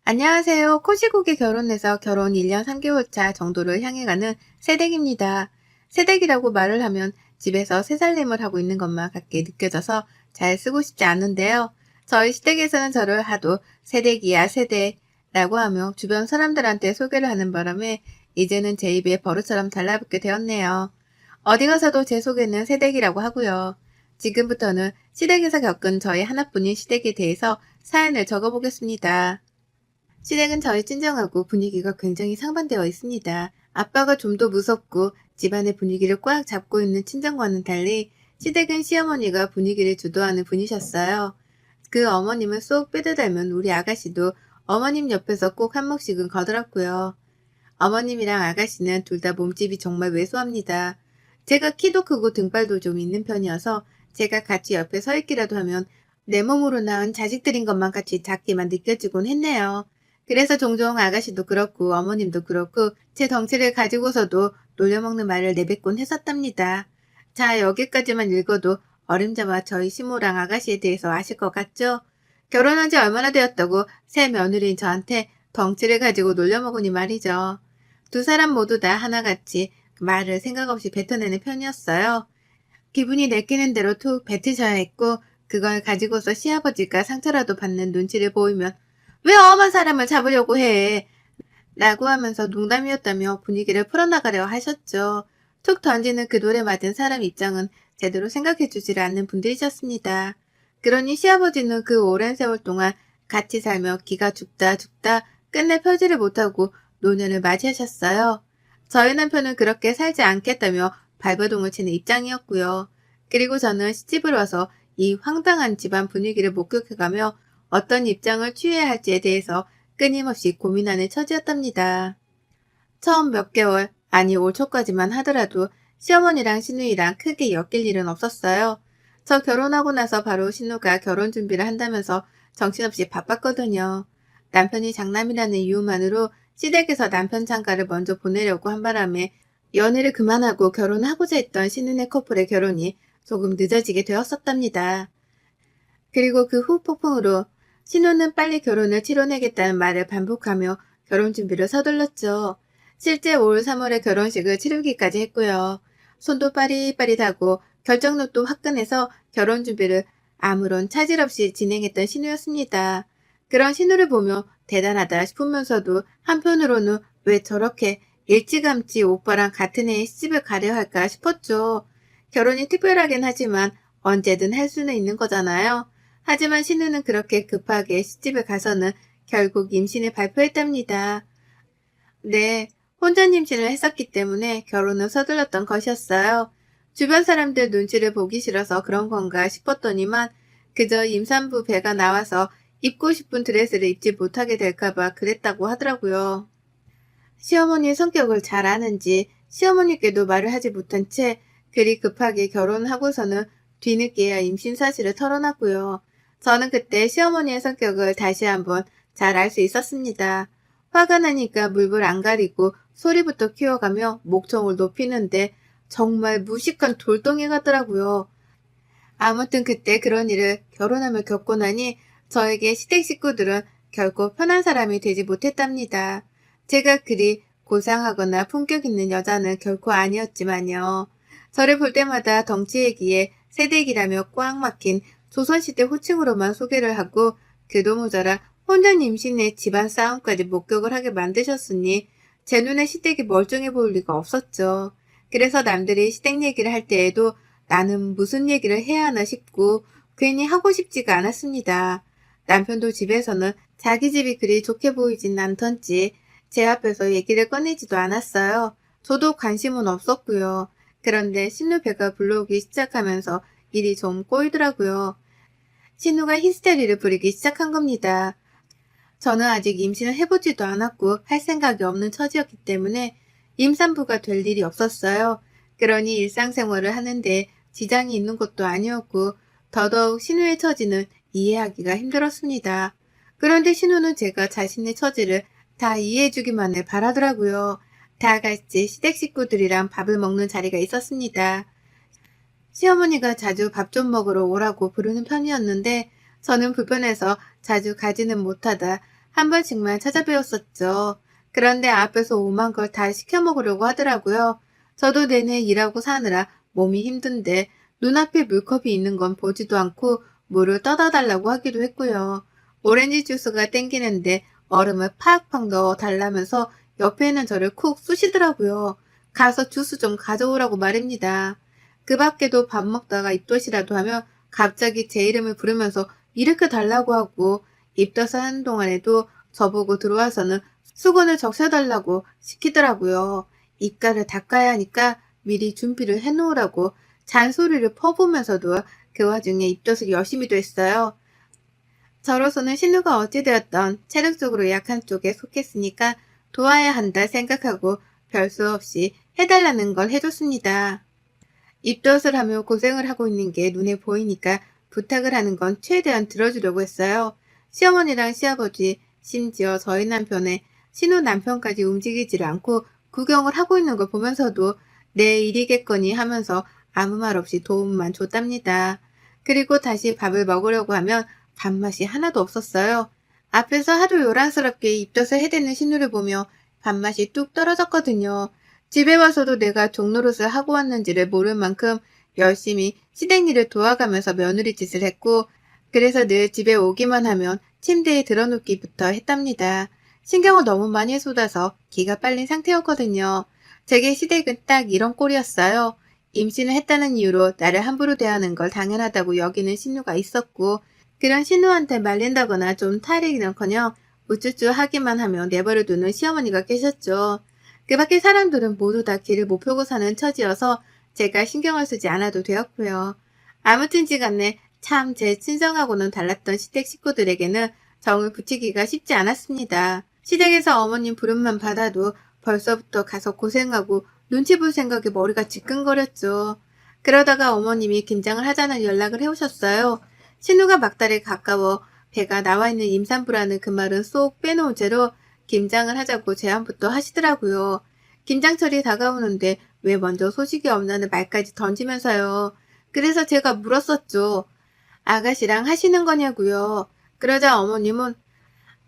안녕하세요. 코시국에 결혼해서 결혼 1년 3개월 차 정도를 향해 가는 새댁입니다. 새댁이라고 말을 하면 집에서 새살림을 하고 있는 것만 같게 느껴져서 잘 쓰고 싶지 않은데요. 저희 시댁에서는 저를 하도 새댁이야 새댁라고 하며 주변 사람들한테 소개를 하는 바람에 이제는 제 입에 버릇처럼 달라붙게 되었네요. 어디 가서도 제 소개는 새댁이라고 하고요. 지금부터는 시댁에서 겪은 저희 하나뿐인 시댁에 대해서 사연을 적어보겠습니다. 시댁은 저희 친정하고 분위기가 굉장히 상반되어 있습니다. 아빠가 좀 더 무섭고 집안의 분위기를 꽉 잡고 있는 친정과는 달리 시댁은 시어머니가 분위기를 주도하는 분이셨어요. 그 어머님은 쏙 뼈대 닮은 우리 아가씨도 어머님 옆에서 꼭 한 몫씩은 거들었고요. 어머님이랑 아가씨는 둘 다 몸집이 정말 왜소합니다. 제가 키도 크고 등발도 좀 있는 편이어서 제가 같이 옆에 서 있기라도 하면 내 몸으로 낳은 자식들인 것만 같이 작게만 느껴지곤 했네요. 그래서 종종 아가씨도 그렇고 어머님도 그렇고 제 덩치를 가지고서도 놀려먹는 말을 내뱉곤 했었답니다. 자, 여기까지만 읽어도 어림잡아 저희 시모랑 아가씨에 대해서 아실 것 같죠? 결혼한 지 얼마나 되었다고 새 며느리인 저한테 덩치를 가지고 놀려먹으니 말이죠. 두 사람 모두 다 하나같이 말을 생각 없이 뱉어내는 편이었어요. 기분이 내키는 대로 툭 뱉으셔야 했고 그걸 가지고서 시아버지가 상처라도 받는 눈치를 보이면 왜 엄한 사람을 잡으려고 해? 라고 하면서 농담이었다며 분위기를 풀어나가려 하셨죠. 툭 던지는 그 돌에 맞은 사람 입장은 제대로 생각해주지를 않는 분들이셨습니다. 그러니 시아버지는 그 오랜 세월 동안 같이 살며 기가 죽다 죽다 끝내 펴지를 못하고 노년을 맞이하셨어요. 저희 남편은 그렇게 살지 않겠다며 발버둥을 치는 입장이었고요. 그리고 저는 시집을 와서 이 황당한 집안 분위기를 목격해가며 어떤 입장을 취해야 할지에 대해서 끊임없이 고민하는 처지였답니다. 처음 몇 개월, 아니 올 초까지만 하더라도 시어머니랑 신우이랑 크게 엮일 일은 없었어요. 저 결혼하고 나서 바로 신우가 결혼 준비를 한다면서 정신없이 바빴거든요. 남편이 장남이라는 이유만으로 시댁에서 남편 장가를 먼저 보내려고 한 바람에 연애를 그만하고 결혼하고자 했던 신혼의 커플의 결혼이 조금 늦어지게 되었었답니다. 그리고 그 후 폭풍으로 신우는 빨리 결혼을 치러내겠다는 말을 반복하며 결혼 준비를 서둘렀죠. 실제 올 3월에 결혼식을 치르기까지 했고요. 손도 빠릿빠릿하고 결정력도 화끈해서 결혼 준비를 아무런 차질 없이 진행했던 신우였습니다. 그런 신우를 보며 대단하다 싶으면서도 한편으로는 왜 저렇게 일찌감치 오빠랑 같은 해에 시집을 가려 할까 싶었죠. 결혼이 특별하긴 하지만 언제든 할 수는 있는 거잖아요. 하지만 신우는 그렇게 급하게 시집을 가서는 결국 임신을 발표했답니다. 네, 혼전 임신을 했었기 때문에 결혼을 서둘렀던 것이었어요. 주변 사람들 눈치를 보기 싫어서 그런 건가 싶었더니만 그저 임산부 배가 나와서 입고 싶은 드레스를 입지 못하게 될까봐 그랬다고 하더라고요. 시어머니의 성격을 잘 아는지 시어머니께도 말을 하지 못한 채 그리 급하게 결혼하고서는 뒤늦게야 임신 사실을 털어놨고요. 저는 그때 시어머니의 성격을 다시 한번 잘 알 수 있었습니다. 화가 나니까 물불 안 가리고 소리부터 키워가며 목청을 높이는데 정말 무식한 돌덩이 같더라고요. 아무튼 그때 그런 일을 결혼하며 겪고 나니 저에게 시댁 식구들은 결코 편한 사람이 되지 못했답니다. 제가 그리 고상하거나 품격 있는 여자는 결코 아니었지만요. 저를 볼 때마다 덩치 얘기에 새댁이라며 꽉 막힌 조선시대 호칭으로만 소개를 하고 그도 모자라 혼전 임신의 집안 싸움까지 목격을 하게 만드셨으니 제 눈에 시댁이 멀쩡해 보일 리가 없었죠. 그래서 남들이 시댁 얘기를 할 때에도 나는 무슨 얘기를 해야 하나 싶고 괜히 하고 싶지가 않았습니다. 남편도 집에서는 자기 집이 그리 좋게 보이진 않던지 제 앞에서 얘기를 꺼내지도 않았어요. 저도 관심은 없었고요. 그런데 신우 배가 불러오기 시작하면서 일이 좀 꼬이더라고요. 신우가 히스테리를 부리기 시작한 겁니다. 저는 아직 임신을 해보지도 않았고 할 생각이 없는 처지였기 때문에 임산부가 될 일이 없었어요. 그러니 일상생활을 하는데 지장이 있는 것도 아니었고 더더욱 신우의 처지는 이해하기가 힘들었습니다. 그런데 신우는 제가 자신의 처지를 다 이해해주기만을 바라더라고요. 다 같이 시댁 식구들이랑 밥을 먹는 자리가 있었습니다. 시어머니가 자주 밥 좀 먹으러 오라고 부르는 편이었는데 저는 불편해서 자주 가지는 못하다 한 번씩만 찾아뵈었었죠. 그런데 앞에서 오만 걸 다 시켜 먹으려고 하더라고요. 저도 내내 일하고 사느라 몸이 힘든데 눈앞에 물컵이 있는 건 보지도 않고 물을 떠다 달라고 하기도 했고요. 오렌지 주스가 땡기는데 얼음을 팍팍 넣어 달라면서 옆에 있는 저를 쿡 쑤시더라고요. 가서 주스 좀 가져오라고 말입니다. 그 밖에도 밥 먹다가 입덧이라도 하면 갑자기 제 이름을 부르면서 일으켜 달라고 하고 입덧을 하는 동안에도 저보고 들어와서는 수건을 적셔달라고 시키더라고요. 입가를 닦아야 하니까 미리 준비를 해놓으라고 잔소리를 퍼부으면서도 그 와중에 입덧을 열심히도 했어요. 저로서는 신우가 어찌되었던 체력적으로 약한 쪽에 속했으니까 도와야 한다 생각하고 별 수 없이 해달라는 걸 해줬습니다. 입덧을 하며 고생을 하고 있는 게 눈에 보이니까 부탁을 하는 건 최대한 들어주려고 했어요. 시어머니랑 시아버지, 심지어 저희 남편의 신우 남편까지 움직이지를 않고 구경을 하고 있는 걸 보면서도 내 일이겠거니 하면서 아무 말 없이 도움만 줬답니다. 그리고 다시 밥을 먹으려고 하면 밥맛이 하나도 없었어요. 앞에서 하도 요란스럽게 입덧을 해대는 신우를 보며 밥맛이 뚝 떨어졌거든요. 집에 와서도 내가 종노릇을 하고 왔는지를 모를 만큼 열심히 시댁일을 도와가면서 며느리 짓을 했고, 그래서 늘 집에 오기만 하면 침대에 들어눕기부터 했답니다. 신경을 너무 많이 쏟아서 기가 빨린 상태였거든요. 제게 시댁은 딱 이런 꼴이었어요. 임신을 했다는 이유로 나를 함부로 대하는 걸 당연하다고 여기는 신우가 있었고, 그런 신우한테 말린다거나 좀 타이르기는커녕 우쭈쭈 하기만 하며 내버려두는 시어머니가 계셨죠. 그 밖에 사람들은 모두 다 길을 못 펴고 사는 처지여서 제가 신경을 쓰지 않아도 되었고요. 아무튼지간에 참 제 친정하고는 달랐던 시댁 식구들에게는 정을 붙이기가 쉽지 않았습니다. 시댁에서 어머님 부름만 받아도 벌써부터 가서 고생하고 눈치 볼 생각에 머리가 지끈거렸죠. 그러다가 어머님이 김장을 하자는 연락을 해오셨어요. 신우가 막달에 가까워 배가 나와 있는 임산부라는 그 말은 쏙 빼놓은 채로 김장을 하자고 제안부터 하시더라고요. 김장철이 다가오는데 왜 먼저 소식이 없나는 말까지 던지면서요. 그래서 제가 물었었죠. 아가씨랑 하시는 거냐고요. 그러자 어머님은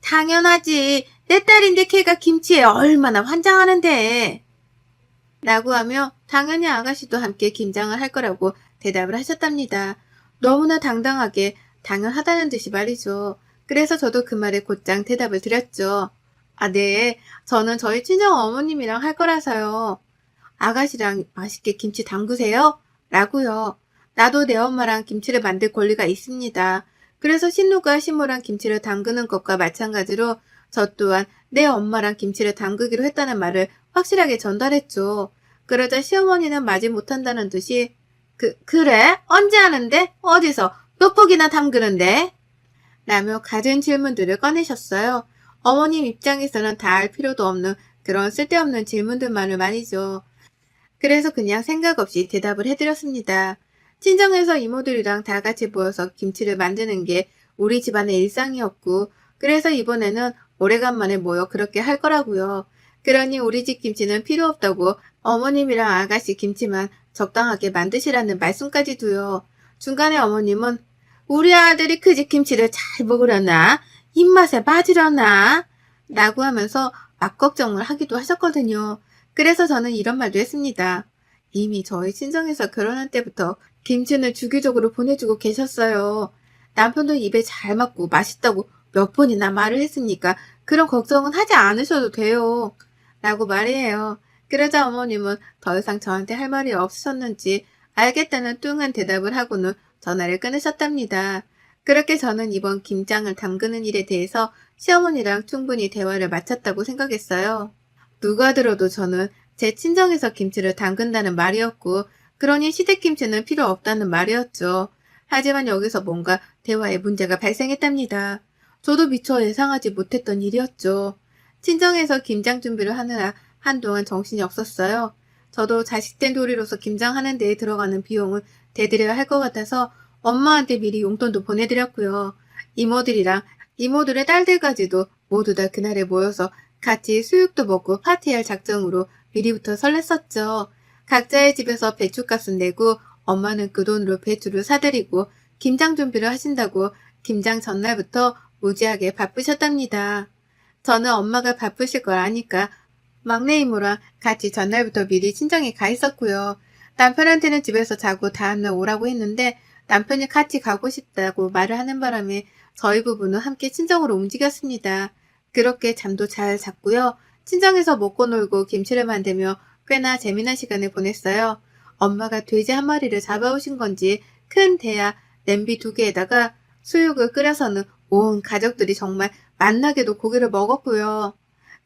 당연하지. 내 딸인데 걔가 김치에 얼마나 환장하는데. 라고 하며 당연히 아가씨도 함께 김장을 할 거라고 대답을 하셨답니다. 너무나 당당하게 당연하다는 듯이 말이죠. 그래서 저도 그 말에 곧장 대답을 드렸죠. 아, 네. 저는 저희 친정 어머님이랑 할 거라서요. 아가씨랑 맛있게 김치 담그세요? 라고요. 나도 내 엄마랑 김치를 만들 권리가 있습니다. 그래서 신우가 시무랑 김치를 담그는 것과 마찬가지로 저 또한 내 엄마랑 김치를 담그기로 했다는 말을 확실하게 전달했죠. 그러자 시어머니는 마지 못한다는 듯이 그래? 언제 하는데? 어디서? 몇 폭이나 담그는데? 라며 갖은 질문들을 꺼내셨어요. 어머님 입장에서는 다 알 필요도 없는 그런 쓸데없는 질문들만을 말이죠. 그래서 그냥 생각 없이 대답을 해드렸습니다. 친정에서 이모들이랑 다 같이 모여서 김치를 만드는 게 우리 집안의 일상이었고, 그래서 이번에는 오래간만에 모여 그렇게 할 거라고요. 그러니 우리 집 김치는 필요 없다고 어머님이랑 아가씨 김치만 적당하게 만드시라는 말씀까지도요. 중간에 어머님은 우리 아들이 그 집 김치를 잘 먹으려나? 입맛에 맞으려나? 라고 하면서 막 걱정을 하기도 하셨거든요. 그래서 저는 이런 말도 했습니다. 이미 저희 친정에서 결혼한 때부터 김치는 주기적으로 보내주고 계셨어요. 남편도 입에 잘 맞고 맛있다고 몇 번이나 말을 했으니까 그런 걱정은 하지 않으셔도 돼요. 라고 말해요. 그러자 어머님은 더 이상 저한테 할 말이 없으셨는지 알겠다는 뚱한 대답을 하고는 전화를 끊으셨답니다. 그렇게 저는 이번 김장을 담그는 일에 대해서 시어머니랑 충분히 대화를 마쳤다고 생각했어요. 누가 들어도 저는 제 친정에서 김치를 담근다는 말이었고, 그러니 시댁김치는 필요 없다는 말이었죠. 하지만 여기서 뭔가 대화에 문제가 발생했답니다. 저도 미처 예상하지 못했던 일이었죠. 친정에서 김장 준비를 하느라 한동안 정신이 없었어요. 저도 자식된 도리로서 김장하는 데에 들어가는 비용을 대드려야 할 것 같아서 엄마한테 미리 용돈도 보내드렸고요. 이모들이랑 이모들의 딸들까지도 모두 다 그날에 모여서 같이 수육도 먹고 파티할 작정으로 미리부터 설렜었죠. 각자의 집에서 배추값은 내고 엄마는 그 돈으로 배추를 사드리고 김장 준비를 하신다고 김장 전날부터 무지하게 바쁘셨답니다. 저는 엄마가 바쁘실 걸 아니까 막내 이모랑 같이 전날부터 미리 친정에 가 있었고요. 남편한테는 집에서 자고 다음날 오라고 했는데 남편이 같이 가고 싶다고 말을 하는 바람에 저희 부부는 함께 친정으로 움직였습니다. 그렇게 잠도 잘 잤고요. 친정에서 먹고 놀고 김치를 만들며 꽤나 재미난 시간을 보냈어요. 엄마가 돼지 한 마리를 잡아오신 건지 큰 대야 냄비 2개에다가 수육을 끓여서는 온 가족들이 정말 맛나게도 고기를 먹었고요.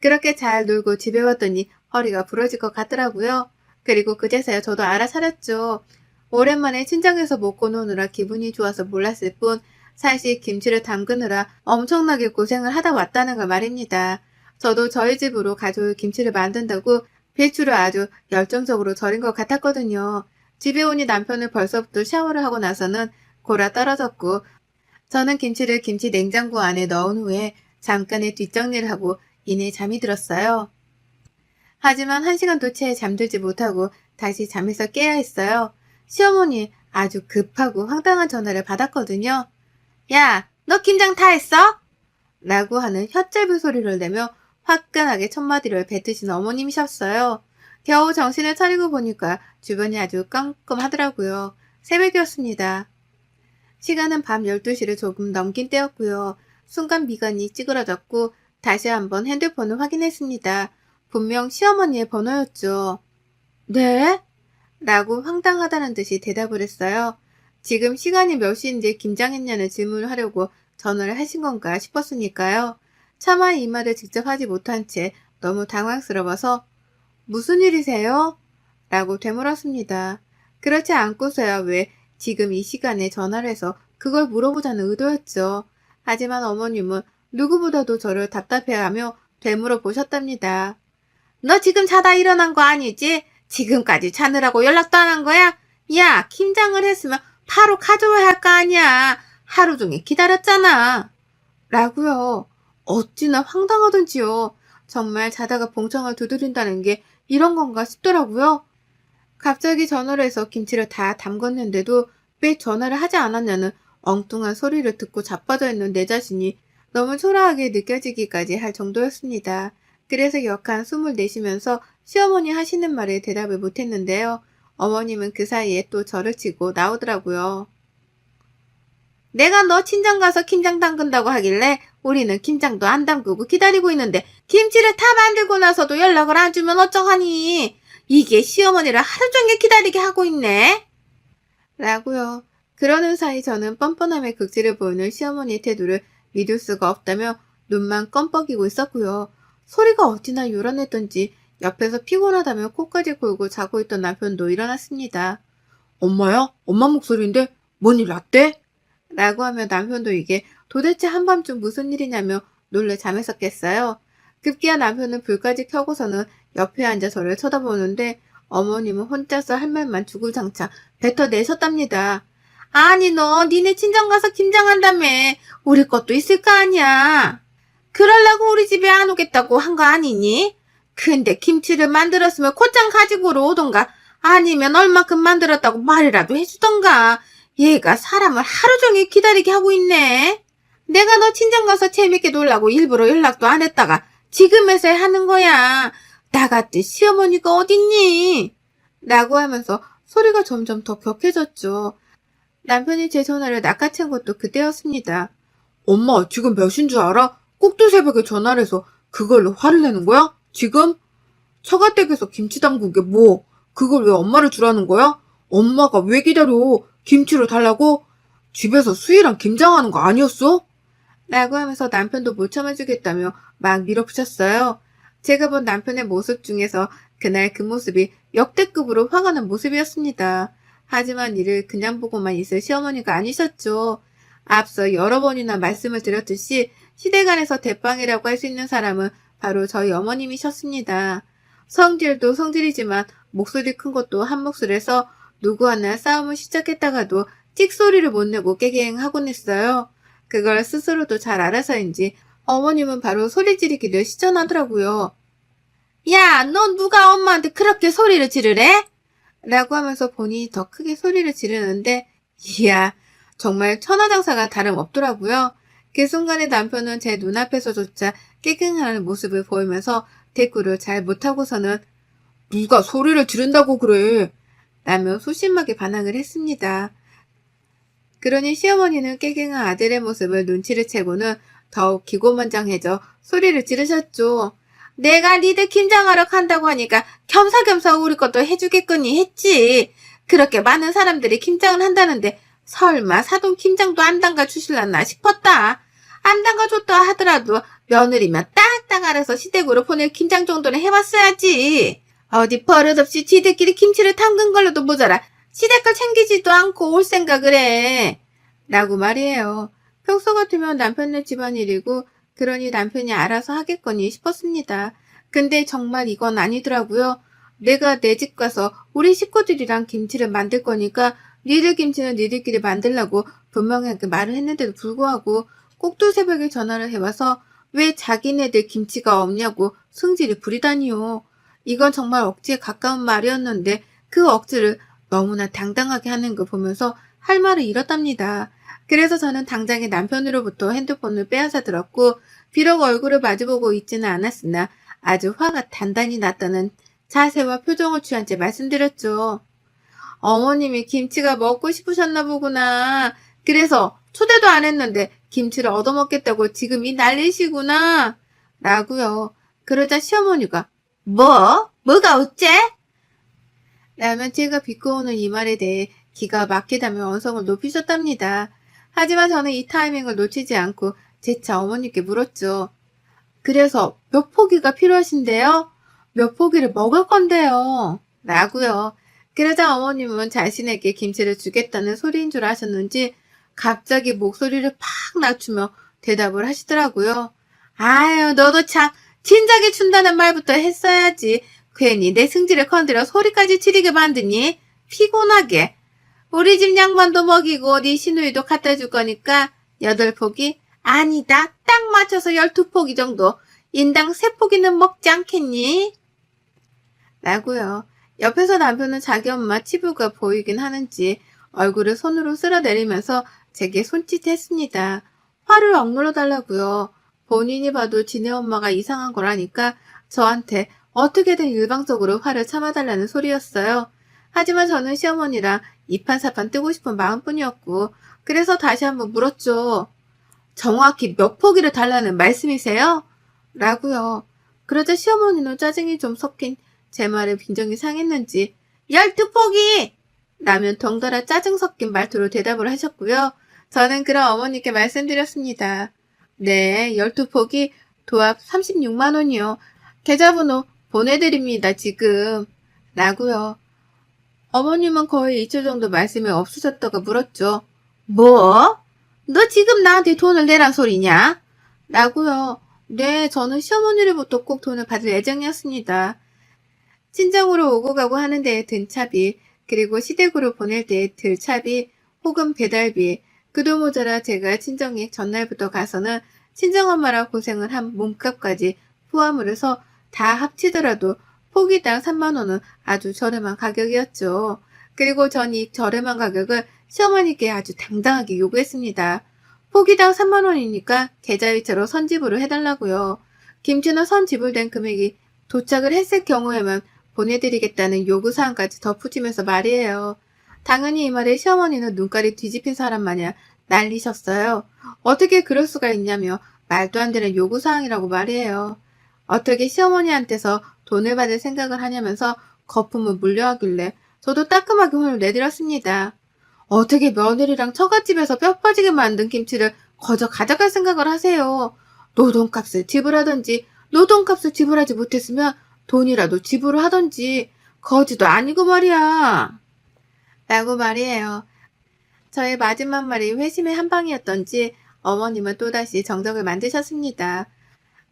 그렇게 잘 놀고 집에 왔더니 허리가 부러질 것 같더라고요. 그리고 그제서야 저도 알아차렸죠. 오랜만에 친정에서 먹고 노느라 기분이 좋아서 몰랐을 뿐 사실 김치를 담그느라 엄청나게 고생을 하다 왔다는 걸 말입니다. 저도 저희 집으로 가져올 김치를 만든다고 배추를 아주 열정적으로 절인 것 같았거든요. 집에 오니 남편은 벌써부터 샤워를 하고 나서는 골아 떨어졌고 저는 김치를 김치 냉장고 안에 넣은 후에 잠깐의 뒷정리를 하고 이내 잠이 들었어요. 하지만 1시간도 채 잠들지 못하고 다시 잠에서 깨야 했어요. 시어머니 아주 급하고 황당한 전화를 받았거든요. 야, 너 김장 다 했어? 라고 하는 혓짧은 소리를 내며 화끈하게 첫마디를 뱉으신 어머님이셨어요. 겨우 정신을 차리고 보니까 주변이 아주 깜깜하더라고요. 새벽이었습니다. 시간은 밤 12시를 조금 넘긴 때였고요. 순간 미간이 찌그러졌고 다시 한번 핸드폰을 확인했습니다. 분명 시어머니의 번호였죠. 네? 라고 황당하다는 듯이 대답을 했어요. 지금 시간이 몇 시인지 김장했냐는 질문을 하려고 전화를 하신 건가 싶었으니까요. 차마 이 말을 직접 하지 못한 채 너무 당황스러워서 무슨 일이세요? 라고 되물었습니다. 그렇지 않고서야 왜 지금 이 시간에 전화를 해서 그걸 물어보자는 의도였죠. 하지만 어머님은 누구보다도 저를 답답해하며 되물어 보셨답니다. 너 지금 자다 일어난 거 아니지? 지금까지 자느라고 연락도 안 한 거야? 야, 김장을 했으면 바로 가져와야 할 거 아니야. 하루 종일 기다렸잖아. 라고요. 어찌나 황당하던지요. 정말 자다가 봉창을 두드린다는 게 이런 건가 싶더라고요. 갑자기 전화를 해서 김치를 다 담궜는데도 왜 전화를 하지 않았냐는 엉뚱한 소리를 듣고 자빠져 있는 내 자신이 너무 초라하게 느껴지기까지 할 정도였습니다. 그래서 역한 숨을 내쉬면서 시어머니 하시는 말에 대답을 못했는데요. 어머님은 그 사이에 또 저를 치고 나오더라고요. 내가 너 친정 가서 김장 담근다고 하길래 우리는 김장도 안 담그고 기다리고 있는데 김치를 다 만들고 나서도 연락을 안 주면 어쩌하니? 이게 시어머니를 하루 종일 기다리게 하고 있네. 라고요. 그러는 사이 저는 뻔뻔함의 극치를 보이는 시어머니의 태도를 믿을 수가 없다며 눈만 껌뻑이고 있었고요. 소리가 어찌나 요란했던지 옆에서 피곤하다며 코까지 골고 자고 있던 남편도 일어났습니다. 엄마야? 엄마 목소리인데 뭔 일 났대? 라고 하며 남편도 이게 도대체 한밤중 무슨 일이냐며 놀래 잠에서 깼어요. 급기야 남편은 불까지 켜고서는 옆에 앉아 저를 쳐다보는데 어머님은 혼자서 할 말만 주구장창 뱉어내셨답니다. 아니 너 니네 친정 가서 김장한다며 우리 것도 있을 거 아니야. 그러려고 우리 집에 안 오겠다고 한 거 아니니? 근데 김치를 만들었으면 곧장 가지고로 오던가 아니면 얼마큼 만들었다고 말이라도 해주던가. 얘가 사람을 하루 종일 기다리게 하고 있네. 내가 너 친정 가서 재밌게 놀라고 일부러 연락도 안 했다가 지금에서야 하는 거야. 나 같은 시어머니가 어딨니? 라고 하면서 소리가 점점 더 격해졌죠. 남편이 제 전화를 낚아챈 것도 그때였습니다. 엄마 지금 몇 시인 줄 알아? 꼭두 새벽에 전화를 해서 그걸로 화를 내는 거야? 지금? 처가댁에서 김치 담근 게 뭐? 그걸 왜 엄마를 주라는 거야? 엄마가 왜 기다려? 김치를 달라고? 집에서 수희랑 김장하는 거 아니었어? 라고 하면서 남편도 못 참아주겠다며 막 밀어붙였어요. 제가 본 남편의 모습 중에서 그날 그 모습이 역대급으로 화가 난 모습이었습니다. 하지만 이를 그냥 보고만 있을 시어머니가 아니셨죠. 앞서 여러 번이나 말씀을 드렸듯이 시댁안에서 대빵이라고 할 수 있는 사람은 바로 저희 어머님이셨습니다. 성질도 성질이지만 목소리 큰 것도 한 몫을해서 누구 하나 싸움을 시작했다가도 찍소리를 못 내고 깨갱하곤 했어요. 그걸 스스로도 잘 알아서인지 어머님은 바로 소리 지르기를 시전하더라고요. 야, 넌 누가 엄마한테 그렇게 소리를 지르래? 라고 하면서 본인이 더 크게 소리를 지르는데 이야, 정말 천하장사가 다름없더라고요. 그 순간에 남편은 제 눈앞에서조차 깨갱하는 모습을 보이면서 대꾸를 잘 못하고서는 누가 소리를 지른다고 그래 라며 소심하게 반항을 했습니다. 그러니 시어머니는 깨갱한 아들의 모습을 눈치를 채고는 더욱 기고만장해져 소리를 지르셨죠. 내가 니들 김장하러 간다고 하니까 겸사겸사 우리 것도 해주겠거니 했지. 그렇게 많은 사람들이 김장을 한다는데 설마 사돈 김장도 안 담가 주실라나 싶었다. 안 담가줬다 하더라도 며느리면 딱딱 알아서 시댁으로 보낼 김장 정도는 해왔어야지. 어디 버릇없이 지들끼리 김치를 담근 걸로도 모자라 시댁 걸 챙기지도 않고 올 생각을 해. 라고 말이에요. 평소 같으면 남편네 집안일이고 그러니 남편이 알아서 하겠거니 싶었습니다. 근데 정말 이건 아니더라고요. 내가 내 집 가서 우리 식구들이랑 김치를 만들 거니까 니들 김치는 니들끼리 만들라고 분명하게 말을 했는데도 불구하고 꼭두 새벽에 전화를 해와서 왜 자기네들 김치가 없냐고 승질을 부리다니요. 이건 정말 억지에 가까운 말이었는데 그 억지를 너무나 당당하게 하는 거 보면서 할 말을 잃었답니다. 그래서 저는 당장에 남편으로부터 핸드폰을 빼앗아 들었고 비록 얼굴을 마주보고 있지는 않았으나 아주 화가 단단히 났다는 자세와 표정을 취한 채 말씀드렸죠. 어머님이 김치가 먹고 싶으셨나 보구나. 그래서 초대도 안 했는데 김치를 얻어먹겠다고 지금 이 난리시구나. 라고요. 그러자 시어머니가 뭐가 어째? 라면 제가 비꼬는 이 말에 대해 기가 막히다며 언성을 높이셨답니다. 하지만 저는 이 타이밍을 놓치지 않고 재차 어머니께 물었죠. 그래서 몇 포기가 필요하신데요? 몇 포기를 먹을 건데요? 라고요. 그러자 어머님은 자신에게 김치를 주겠다는 소리인 줄 아셨는지 갑자기 목소리를 팍 낮추며 대답을 하시더라고요. 아유, 너도 참 진작에 준다는 말부터 했어야지. 괜히 내 승질을 건드려 소리까지 지르게 만드니 피곤하게. 우리 집 양반도 먹이고 네 시누이도 갖다 줄 거니까 8포기? 아니다. 딱 맞춰서 12포기 정도. 인당 3포기는 먹지 않겠니? 라고요. 옆에서 남편은 자기 엄마 치부가 보이긴 하는지 얼굴을 손으로 쓸어내리면서 제게 손짓했습니다. 화를 억눌러 달라고요. 본인이 봐도 지네 엄마가 이상한 거라니까 저한테 어떻게든 일방적으로 화를 참아달라는 소리였어요. 하지만 저는 시어머니랑 이판사판 뜨고 싶은 마음뿐이었고 그래서 다시 한번 물었죠. 정확히 몇 포기를 달라는 말씀이세요? 라고요. 그러자 시어머니는 짜증이 좀 섞인 제 말에 빈정이 상했는지 12포기! 라면 덩달아 짜증 섞인 말투로 대답을 하셨고요. 저는 그런 어머니께 말씀드렸습니다. 네, 12포기 도합 36만 원이요. 계좌번호 보내드립니다, 지금. 라고요. 어머님은 거의 2초 정도 말씀이 없으셨다가 물었죠. 뭐? 너 지금 나한테 돈을 내란 소리냐? 라고요. 네, 저는 시어머니로부터 꼭 돈을 받을 예정이었습니다. 친정으로 오고 가고 하는 데에 든 차비, 그리고 시댁으로 보낼 때에 들 차비, 혹은 배달비, 그도 모자라 제가 친정에 전날부터 가서는 친정엄마라 고생을 한 몸값까지 포함을 해서 다 합치더라도 포기당 3만 원은 아주 저렴한 가격이었죠. 그리고 전 이 저렴한 가격을 시어머니께 아주 당당하게 요구했습니다. 포기당 3만 원이니까 계좌이체로 선지불을 해달라고요. 김치는 선지불된 금액이 도착을 했을 경우에만 보내드리겠다는 요구사항까지 덧붙이면서 말이에요. 당연히 이 말에 시어머니는 눈깔이 뒤집힌 사람 마냥 난리셨어요. 어떻게 그럴 수가 있냐며 말도 안 되는 요구사항이라고 말이에요. 어떻게 시어머니한테서 돈을 받을 생각을 하냐면서 거품을 물려하길래 저도 따끔하게 혼을 내드렸습니다. 어떻게 며느리랑 처갓집에서 뼈 빠지게 만든 김치를 거저 가져갈 생각을 하세요. 노동값을 지불하든지 노동값을 지불하지 못했으면 돈이라도 지불을 하든지 거지도 아니고 말이야. 라고 말이에요. 저의 마지막 말이 회심의 한방이었던지 어머님은 또다시 정적을 만드셨습니다.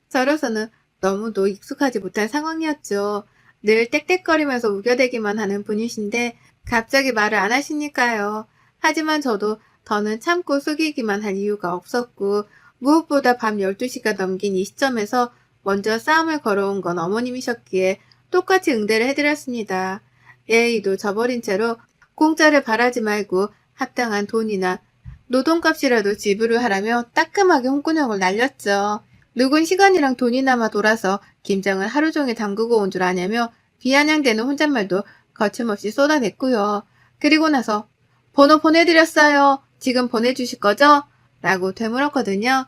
저로서는 너무도 익숙하지 못한 상황이었죠. 늘 떽떽거리면서 우겨대기만 하는 분이신데 갑자기 말을 안 하시니까요. 하지만 저도 더는 참고 속이기만 할 이유가 없었고 무엇보다 밤 12시가 넘긴 이 시점에서 먼저 싸움을 걸어온 건 어머님이셨기에 똑같이 응대를 해드렸습니다. 예의도 저버린 채로 공짜를 바라지 말고 합당한 돈이나 노동값이라도 지불을 하라며 따끔하게 홍군형을 날렸죠. 누군 시간이랑 돈이 남아 돌아서 김장을 하루 종일 담그고 온 줄 아냐며 비아냥대는 혼잣말도 거침없이 쏟아냈고요. 그리고 나서 번호 보내드렸어요. 지금 보내주실 거죠? 라고 되물었거든요.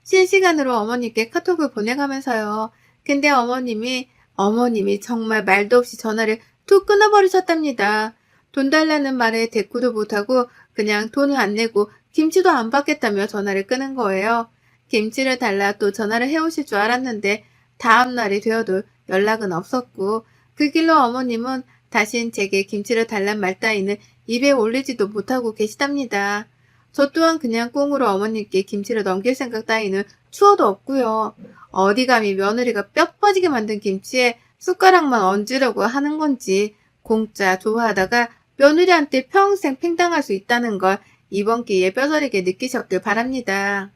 실시간으로 어머니께 카톡을 보내가면서요. 근데 어머님이 정말 말도 없이 전화를 툭 끊어버리셨답니다. 돈 달라는 말에 대꾸도 못하고 그냥 돈을 안 내고 김치도 안 받겠다며 전화를 끊은 거예요. 김치를 달라 또 전화를 해오실 줄 알았는데 다음 날이 되어도 연락은 없었고 그 길로 어머님은 다신 제게 김치를 달란 말 따위는 입에 올리지도 못하고 계시답니다. 저 또한 그냥 꽁으로 어머님께 김치를 넘길 생각 따위는 추워도 없고요. 어디 감히 며느리가 뼈 빠지게 만든 김치에 숟가락만 얹으려고 하는 건지 공짜 좋아하다가 며느리한테 평생 팽당할 수 있다는 걸 이번 기회에 뼈저리게 느끼셨길 바랍니다.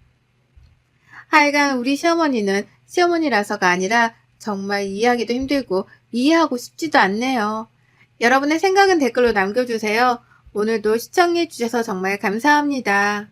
하여간 우리 시어머니는 시어머니라서가 아니라 정말 이해하기도 힘들고 이해하고 싶지도 않네요. 여러분의 생각은 댓글로 남겨주세요. 오늘도 시청해주셔서 정말 감사합니다.